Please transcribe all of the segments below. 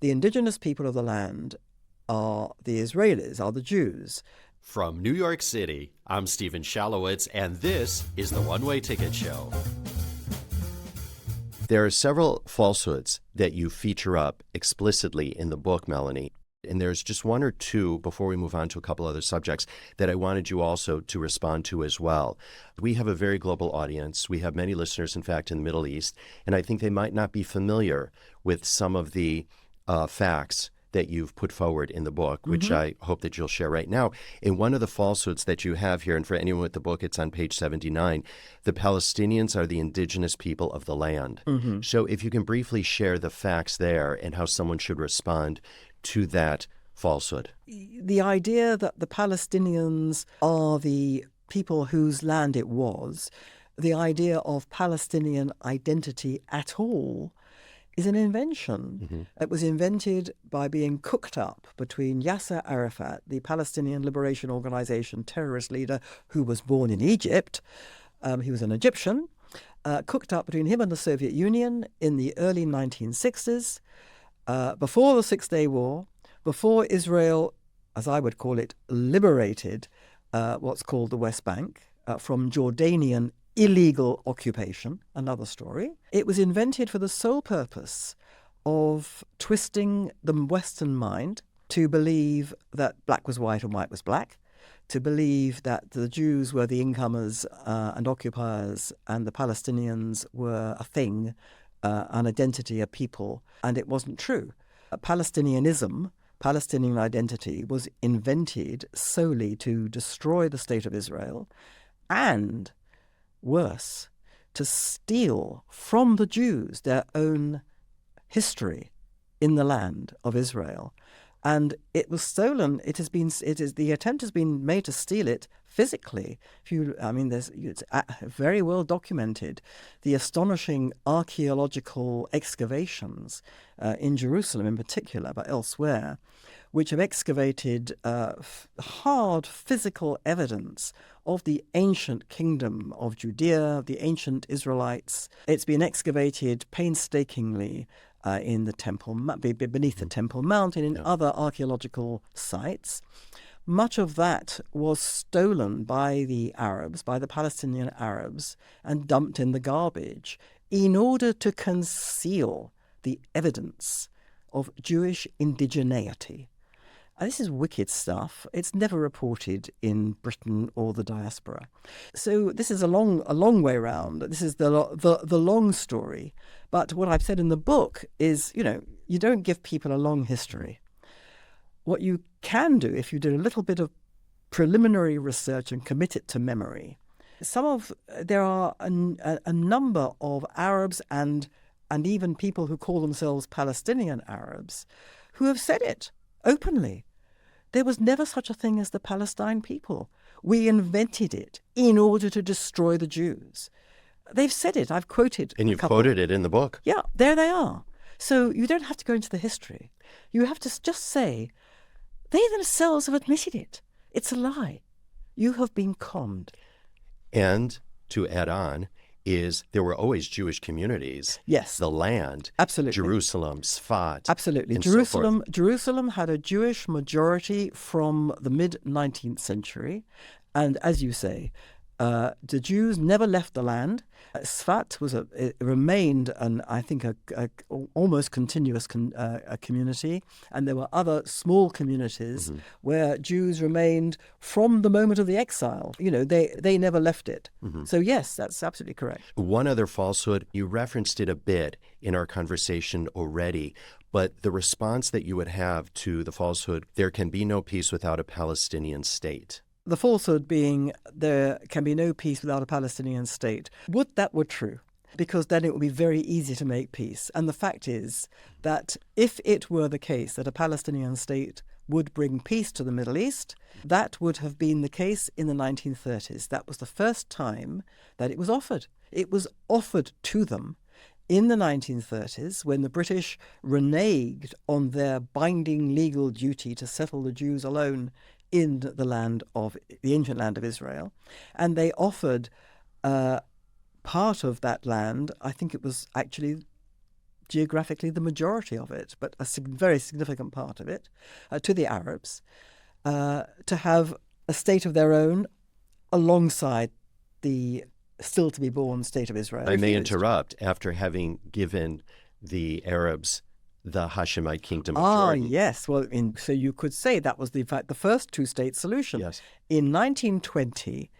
The indigenous people of the land are the Israelis, are the Jews. From New York City, I'm Stephen Shalowitz, and this is the One Way Ticket Show. There are several falsehoods that you feature up explicitly in the book, Melanie. And there's just one or two, before we move on to a couple other subjects, that I wanted you also to respond to as well. We have a very global audience. We have many listeners, in fact, in the Middle East, and I think they might not be familiar with some of the facts that you've put forward in the book, which I hope that you'll share right now. In one of the falsehoods that you have here, and for anyone with the book, it's on page 79, the Palestinians are the indigenous people of the land. So if you can briefly share the facts there and how someone should respond to that falsehood. The idea that the Palestinians are the people whose land it was, the idea of Palestinian identity at all, is an invention. It was invented by being cooked up between Yasser Arafat, the Palestinian Liberation Organization terrorist leader who was born in Egypt. He was an Egyptian, cooked up between him and the Soviet Union in the early 1960s. Before the Six-Day War, before Israel, as I would call it, liberated what's called the West Bank from Jordanian illegal occupation, another story. It was invented for the sole purpose of twisting the Western mind to believe that black was white and white was black, to believe that the Jews were the incomers and occupiers and the Palestinians were a thing, an identity, a people, and it wasn't true. Palestinianism, Palestinian identity, was invented solely to destroy the state of Israel and, worse, to steal from the Jews their own history in the land of Israel. And it was stolen. The attempt has been made to steal it physically. It's very well documented. The astonishing archaeological excavations in Jerusalem, in particular, but elsewhere, which have excavated hard physical evidence of the ancient Kingdom of Judea, the ancient Israelites. It's been excavated painstakingly in the Temple, beneath the Temple Mount and in other archaeological sites. Much of that was stolen by the Arabs, by the Palestinian Arabs, and dumped in the garbage in order to conceal the evidence of Jewish indigeneity. This is wicked stuff. It's never reported in Britain or the diaspora. So this is a long way round. This is the long story. But what I've said in the book is, you don't give people a long history. What you can do, if you do a little bit of preliminary research and commit it to memory, there are a number of Arabs and even people who call themselves Palestinian Arabs who have said it openly. There was never such a thing as the Palestine people. We invented it in order to destroy the Jews. They've said it. I've quoted And you've quoted it in the book. Yeah, there they are. So you don't have to go into the history. You have to just say, they themselves have admitted it. It's a lie. You have been conned. And to add on, there were always Jewish communities. Yes. The land. Absolutely. Jerusalem, Sfat. Absolutely. And Jerusalem had a Jewish majority from the mid-19th century. And as you say, the Jews never left the land. Sfat remained, I think, a almost continuous community, and there were other small communities where Jews remained from the moment of the exile. They never left it. So yes, that's absolutely correct. One other falsehood, you referenced it a bit in our conversation already, but the response that you would have to the falsehood, there can be no peace without a Palestinian state. The falsehood being there can be no peace without a Palestinian state. Would that were true, because then it would be very easy to make peace. And the fact is that if it were the case that a Palestinian state would bring peace to the Middle East, that would have been the case in the 1930s. That was the first time that it was offered. It was offered to them in the 1930s when the British reneged on their binding legal duty to settle the Jews alone in the ancient land of Israel, and they offered part of that land. I think it was actually geographically the majority of it, but a very significant part of it, to the Arabs, to have a state of their own alongside the still-to-be-born state of Israel. I may interrupt. After having given the Arabs the Hashemite kingdom of Jordan. Yes. Well, so you could say that was, in fact, the first two-state solution. Yes. In 1920,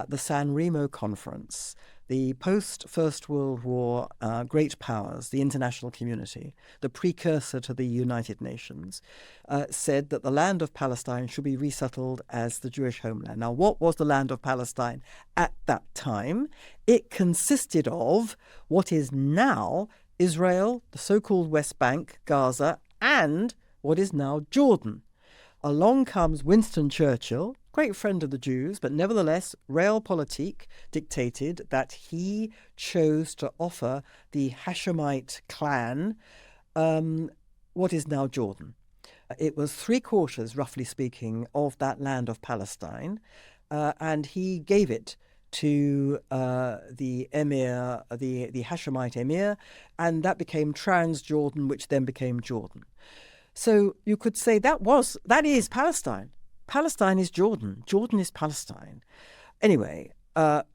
the San Remo Conference, the post-First World War great powers, the international community, the precursor to the United Nations, said that the land of Palestine should be resettled as the Jewish homeland. Now, what was the land of Palestine at that time? It consisted of what is now Israel, the so-called West Bank, Gaza, and what is now Jordan. Along comes Winston Churchill, great friend of the Jews, but nevertheless, realpolitik dictated that he chose to offer the Hashemite clan what is now Jordan. It was 3/4, roughly speaking, of that land of Palestine, and he gave it to the emir, the Hashemite emir, and that became Transjordan, which then became Jordan. So you could say that is Palestine. Palestine is Jordan. Jordan is Palestine. Anyway,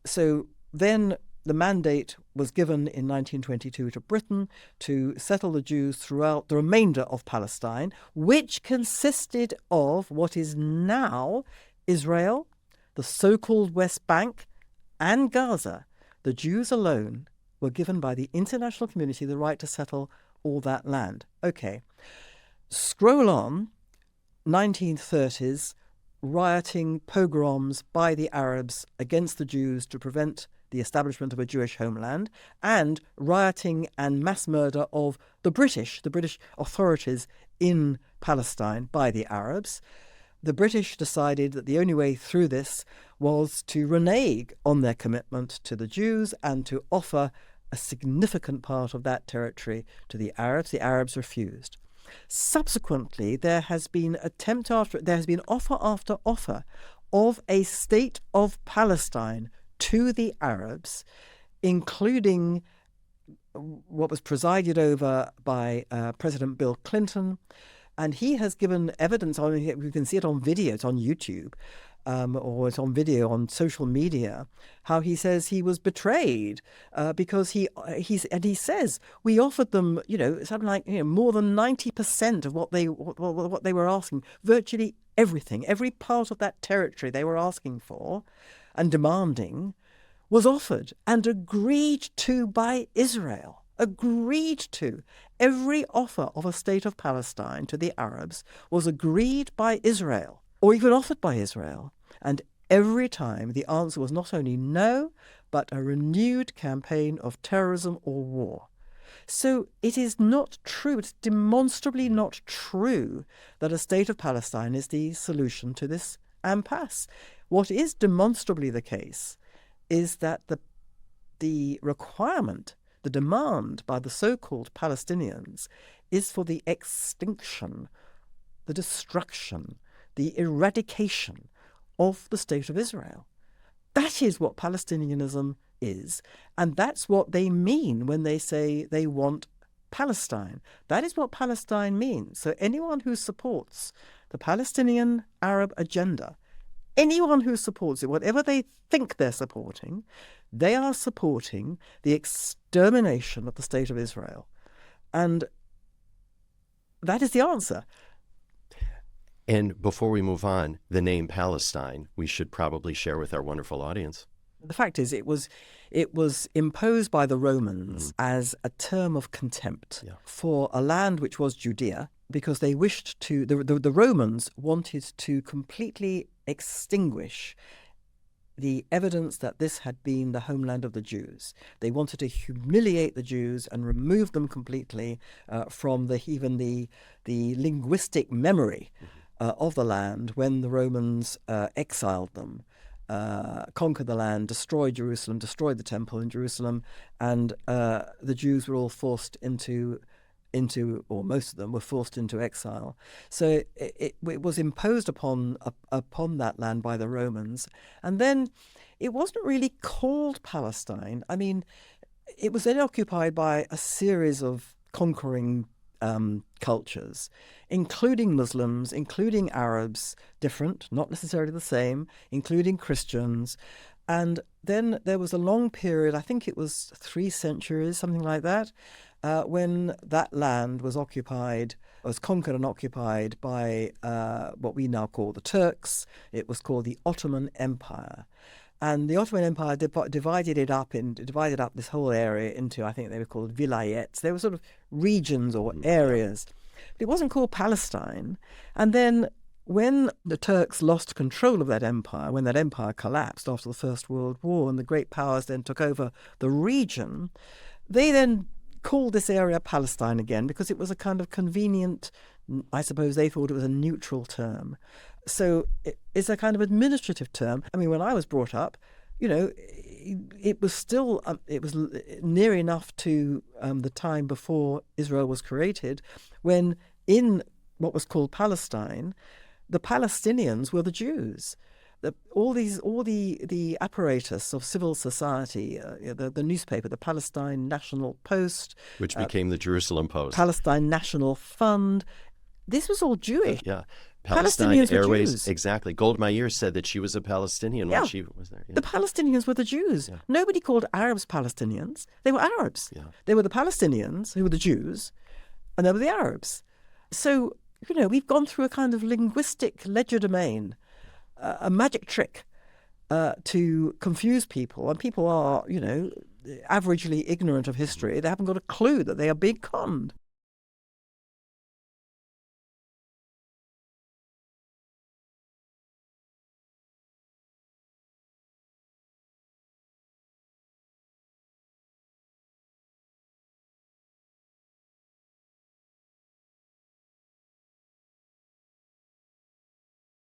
so then the mandate was given in 1922 to Britain to settle the Jews throughout the remainder of Palestine, which consisted of what is now Israel, the so-called West Bank, and Gaza. The Jews alone were given by the international community the right to settle all that land. Okay. Scroll on, 1930s, rioting, pogroms by the Arabs against the Jews to prevent the establishment of a Jewish homeland, and rioting and mass murder of the British authorities in Palestine by the Arabs. The British decided that the only way through this was to renege on their commitment to the Jews and to offer a significant part of that territory to the Arabs. The Arabs refused. Subsequently, there has been offer after offer of a state of Palestine to the Arabs, including what was presided over by President Bill Clinton. And he has given evidence on, you can see it on video, it's on YouTube, or it's on video on social media, how he says he was betrayed because he says we offered them, something like more than 90% of what they were asking, virtually everything, every part of that territory they were asking for and demanding was offered and agreed to by Israel. Agreed to. Every offer of a state of Palestine to the Arabs was agreed by Israel, or even offered by Israel. And every time the answer was not only no, but a renewed campaign of terrorism or war. So it is not true, it's demonstrably not true that a state of Palestine is the solution to this impasse. What is demonstrably the case is that the requirement, the demand by the so-called Palestinians is for the extinction, the destruction, the eradication of the State of Israel. That is what Palestinianism is, and that's what they mean when they say they want Palestine. That is what Palestine means. So anyone who supports the Palestinian Arab agenda, anyone who supports it, whatever they think they're supporting, they are supporting the extermination of the State of Israel. And that is the answer. And before we move on, the name Palestine, we should probably share with our wonderful audience. The fact is, it was imposed by the Romans as a term of contempt for a land which was Judea, because they wished to, the Romans wanted to completely extinguish the evidence that this had been the homeland of the Jews. They wanted to humiliate the Jews and remove them completely from even the linguistic memory of the land when the Romans exiled them, conquered the land, destroyed Jerusalem, destroyed the temple in Jerusalem, and the Jews were all forced into, or most of them were forced into exile. So it was imposed upon that land by the Romans. And then it wasn't really called Palestine. I mean, it was then occupied by a series of conquering cultures, including Muslims, including Arabs, different, not necessarily the same, including Christians. And then there was a long period, I think it was 3 centuries, something like that, when that land was conquered and occupied by what we now call the Turks. It was called the Ottoman Empire. And the Ottoman Empire divided up this whole area into, I think they were called vilayets. They were sort of regions or areas. But it wasn't called Palestine. And then when the Turks lost control of that empire, when that empire collapsed after the First World War and the great powers then took over the region, they then called this area Palestine again because it was a kind of convenient, I suppose they thought it was a neutral term. So it's a kind of administrative term. I mean, when I was brought up, it was still, it was near enough to the time before Israel was created, when in what was called Palestine, the Palestinians were the Jews. All the apparatus of civil society, the newspaper, the Palestine National Post, which became the Jerusalem Post, Palestine National Fund, this was all Jewish. Yeah. Palestine Airways, Jews. Exactly. Gold Meir said that she was a Palestinian when she was there. Yeah. The Palestinians were the Jews. Yeah. Nobody called Arabs Palestinians. They were Arabs. Yeah. They were the Palestinians, who were the Jews, and they were the Arabs. So, we've gone through a kind of linguistic legerdemain, a magic trick to confuse people. And people are, averagely ignorant of history. They haven't got a clue that they are being conned.